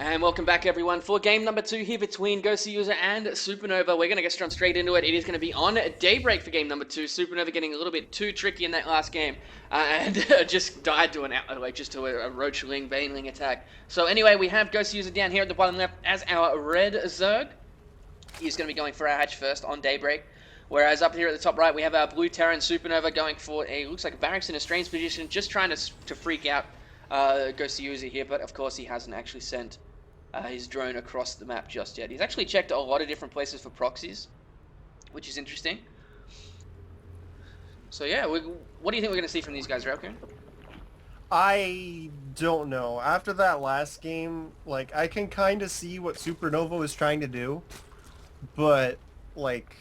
And welcome back everyone for game number 2 here between coLgoswer and Supernova. We're going to get straight into it. It is going to be on Daybreak for game number 2. Supernova getting a little bit too tricky in that last game and just died to a Roach Ling, Baneling attack. So anyway, we have coLgoswer down here at the bottom left as our red Zerg. He's going to be going for our hatch first on Daybreak. Whereas up here at the top right, we have our blue Terran Supernova going for looks like a barracks in a strange position, just trying to freak out coLgoswer here, but of course he hasn't actually sent his drone across the map just yet. He's actually checked a lot of different places for proxies, which is interesting. So yeah, what do you think we're going to see from these guys, Ralcoon? I don't know. After that last game, like, I can kind of see what Supernova was trying to do, but, like,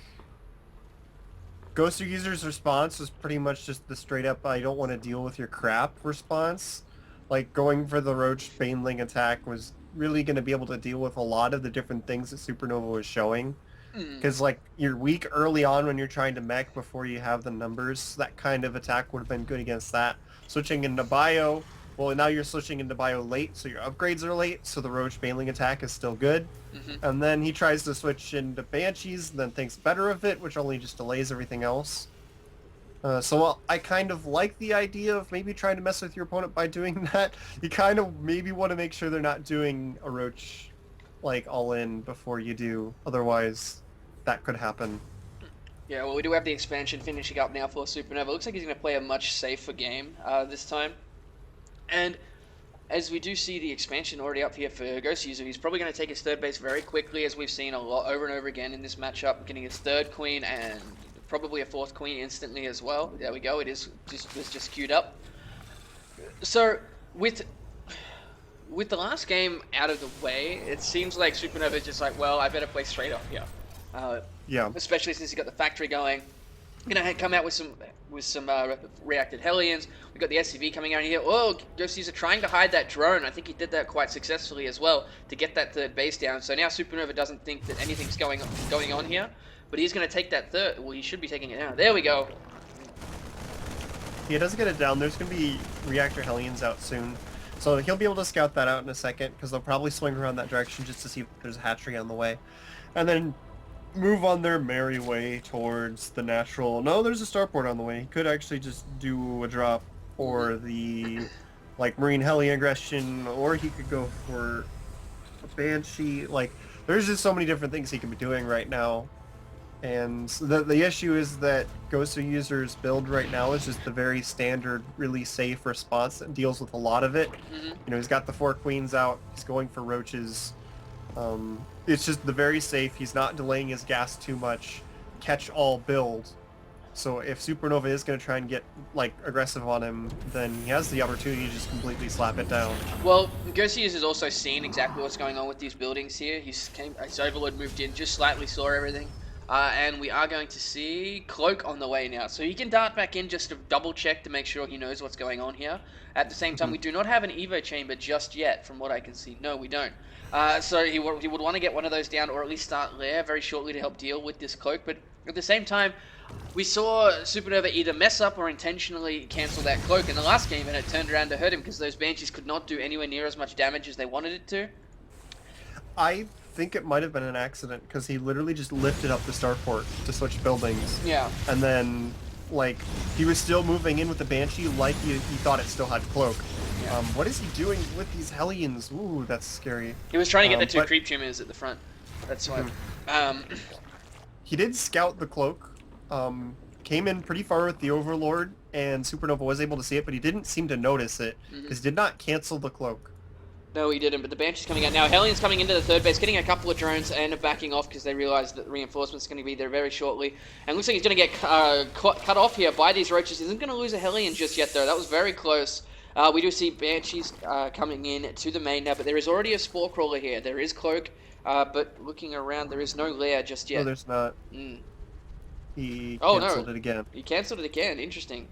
coLgoswer's response was pretty much just the straight-up, I don't want to deal with your crap response. Like, going for the Roach Baneling attack was really going to be able to deal with a lot of the different things that Supernova was showing. Because, like, you're weak early on when you're trying to mech before you have the numbers. That kind of attack would have been good against that. Switching into bio, well, now you're switching into bio late, so your upgrades are late, so the Roach Baneling attack is still good. And then he tries to switch into Banshees, and then thinks better of it, which only just delays everything else. So I kind of like the idea of maybe trying to mess with your opponent by doing that. You kind of maybe want to make sure they're not doing a Roach, like, all in before you do. Otherwise, that could happen. Yeah, well, we do have the expansion finishing up now for Supernova. Looks like he's going to play a much safer game this time. And as we do see the expansion already up here for coLgoswer, he's probably going to take his third base very quickly, as we've seen a lot over and over again in this matchup, getting his third queen and probably a fourth queen instantly as well. There we go. It was just queued up. So with the last game out of the way, it seems like Supernova is just like, well, I better play straight up here. Yeah. Especially since he got the factory going. Gonna come out with some reacted Hellions. We got the SCV coming out here. Oh, coLgoswer trying to hide that drone. I think he did that quite successfully as well to get that third base down. So now Supernova doesn't think that anything's going on here. But he's going to take that third. Well, he should be taking it now. There we go. He doesn't get it down. There's going to be reactor Hellions out soon. So he'll be able to scout that out in a second, because they'll probably swing around that direction just to see if there's a hatchery on the way. And then move on their merry way towards the natural... No, there's a starport on the way. He could actually just do a drop or the, like, Marine Heli aggression, or he could go for a Banshee. Like, there's just so many different things he can be doing right now. And the issue is that coLgoswer's build right now is just the very standard, really safe response that deals with a lot of it. You know, he's got the 4 queens out, he's going for roaches. It's just the very safe, he's not delaying his gas too much, catch-all build. So if Supernova is going to try and get, like, aggressive on him, then he has the opportunity to just completely slap it down. Well, coLgoswer has also seen exactly what's going on with these buildings here. His Overlord moved in, just slightly saw everything. And we are going to see Cloak on the way now. So he can dart back in just to double check to make sure he knows what's going on here. At the same time, we do not have an Evo chamber just yet, from what I can see. No, we don't. So he would want to get one of those down, or at least start there very shortly to help deal with this Cloak. But at the same time, we saw Supernova either mess up or intentionally cancel that Cloak in the last game, and it turned around to hurt him because those Banshees could not do anywhere near as much damage as they wanted it to. I think it might have been an accident, because he literally just lifted up the starport to switch buildings. Yeah. And then, like, he was still moving in with the Banshee like he thought it still had Cloak. Yeah. What is he doing with these Hellions? Ooh, that's scary. He was trying to get the 2 creep tumors at the front. That's why. He did scout the Cloak. Came in pretty far with the Overlord, and Supernova was able to see it, but he didn't seem to notice it, because he did not cancel the Cloak. No, he didn't, but the Banshee's coming out now. Hellions coming into the third base, getting a couple of drones and backing off because they realize that the reinforcement's going to be there very shortly. And looks like he's going to get cut off here by these roaches. He isn't going to lose a Hellion just yet, though. That was very close. We do see Banshees coming in to the main now, but there is already a Spore Crawler here. There is Cloak, but looking around, there is no lair just yet. No, there's not. He canceled it again. He cancelled it again. Interesting.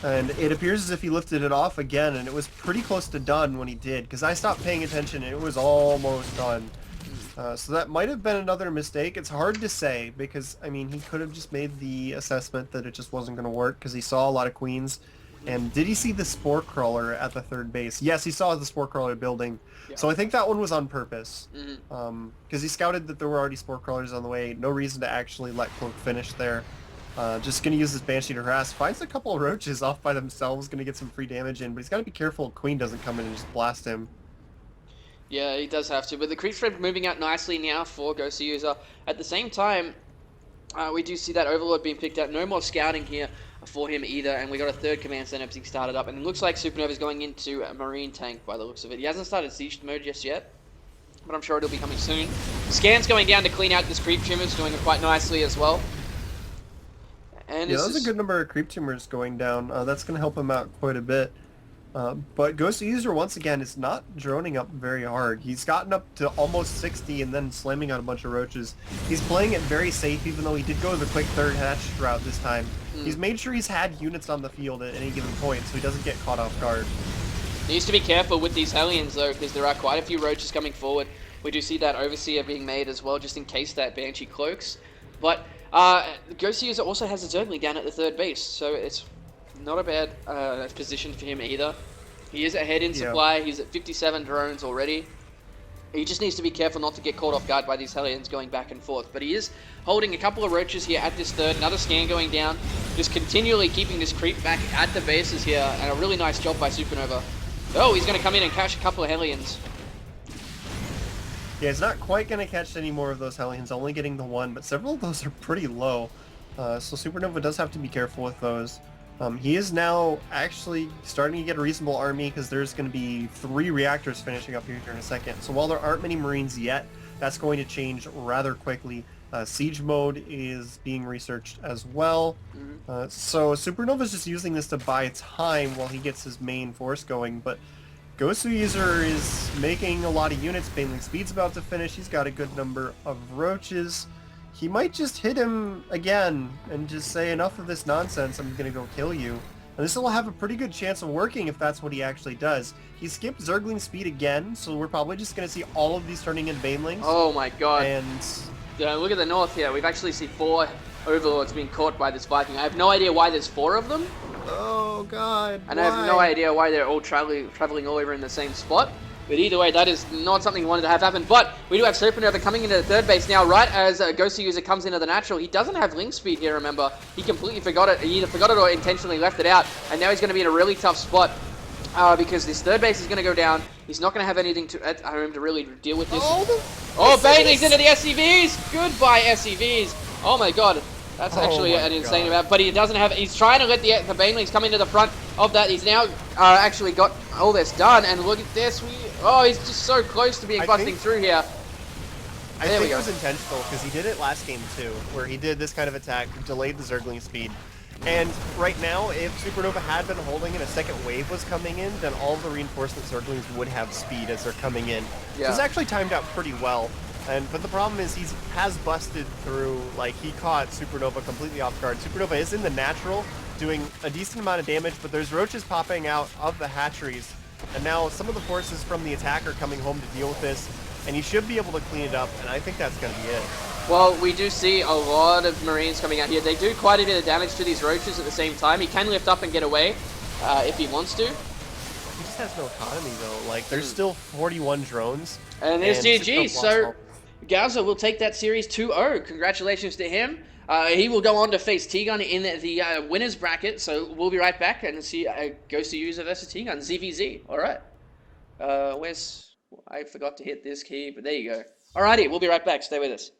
And it appears as if he lifted it off again, and it was pretty close to done when he did, because I stopped paying attention and it was almost done. So that might have been another mistake. It's hard to say, because, I mean, he could have just made the assessment that it just wasn't going to work, because he saw a lot of queens, And did he see the spore crawler at the third base? Yes, he saw the spore crawler building. Yeah. So I think that one was on purpose. Mm-hmm. Because he scouted that there were already spore crawlers on the way. No reason to actually let Cloak finish there. Just going to use his Banshee to harass. Finds a couple of roaches off by themselves. Going to get some free damage in. But he's got to be careful Queen doesn't come in and just blast him. Yeah, he does have to. But the creep spread moving out nicely now for Ghosty User. At the same time, we do see that Overlord being picked out. No more scouting here for him either. And we got a third command center being started up. And it looks like Supernova's going into a Marine tank by the looks of it. He hasn't started siege mode just yet, but I'm sure it'll be coming soon. Scan's going down to clean out this creep tumors, doing it quite nicely as well. And yeah, that was a good number of creep tumors going down. That's going to help him out quite a bit. But Ghost User, once again, is not droning up very hard. He's gotten up to almost 60 and then slamming out a bunch of roaches. He's playing it very safe, even though he did go the quick third hatch route this time. He's made sure he's had units on the field at any given point, so he doesn't get caught off guard. Needs to be careful with these Hellions, though, because there are quite a few roaches coming forward. We do see that Overseer being made as well, just in case that Banshee cloaks. But Ghost User also has a Zergling down at the third base, so it's not a bad position for him either. He is ahead in supply. He's at 57 drones already. He just needs to be careful not to get caught off guard by these Hellions going back and forth. But he is holding a couple of roaches here at this third. Another scan going down. Just continually keeping this creep back at the bases here. And a really nice job by Supernova. Oh, he's going to come in and catch a couple of Hellions. Yeah, he's not quite going to catch any more of those Hellions, only getting the one, but several of those are pretty low. So Supernova does have to be careful with those. He is now actually starting to get a reasonable army because there's going to be 3 reactors finishing up here in a second. So while there aren't many Marines yet, that's going to change rather quickly. Siege mode is being researched as well. So Supernova's just using this to buy time while he gets his main force going, but Ghost User is making a lot of units. Baneling Speed's about to finish. He's got a good number of roaches. He might just hit him again and just say, enough of this nonsense, I'm gonna go kill you. And this will have a pretty good chance of working if that's what he actually does. He skipped Zergling Speed again, so we're probably just gonna see all of these turning into Banelings. Oh my god. And look at the north here. We've actually seen 4 Overlords being caught by this Viking. I have no idea why there's 4 of them. oh god, And I have no idea why they're all traveling all over in the same spot. But either way, that is not something we wanted to have happen. But we do have Supernova coming into the third base now, right as Ghost User comes into the natural. He doesn't have link speed here, remember. He completely forgot it. He either forgot it or intentionally left it out. And now he's going to be in a really tough spot because this third base is going to go down. He's not going to have anything at home to really deal with this. Oh, Banelings into the SCVs! Goodbye, SCVs! Oh my god. That's actually an insane amount, but he doesn't have. He's trying to let the Banelings come into the front of that. He's now actually got all this done, and look at this. He's just so close to being busting through here. I think it was intentional because he did it last game too, where he did this kind of attack, delayed the Zergling speed. And right now, if Supernova had been holding and a second wave was coming in, then all of the reinforcement Zerglings would have speed as they're coming in. Yeah. So it's actually timed out pretty well. But the problem is he has busted through, like he caught Supernova completely off guard. Supernova is in the natural, doing a decent amount of damage, but there's roaches popping out of the hatcheries. And now some of the forces from the attack are coming home to deal with this, and he should be able to clean it up, and I think that's going to be it. Well, we do see a lot of Marines coming out here. They do quite a bit of damage to these roaches at the same time. He can lift up and get away if he wants to. He just has no economy, though. Like, there's still 41 drones. And there's GG, so Gowser will take that series 2-0. Congratulations to him. He will go on to face T-Gun in the winners bracket, so we'll be right back and see Ghost User versus T-Gun, ZVZ. All right. I forgot to hit this key, but there you go. Alrighty, we'll be right back. Stay with us.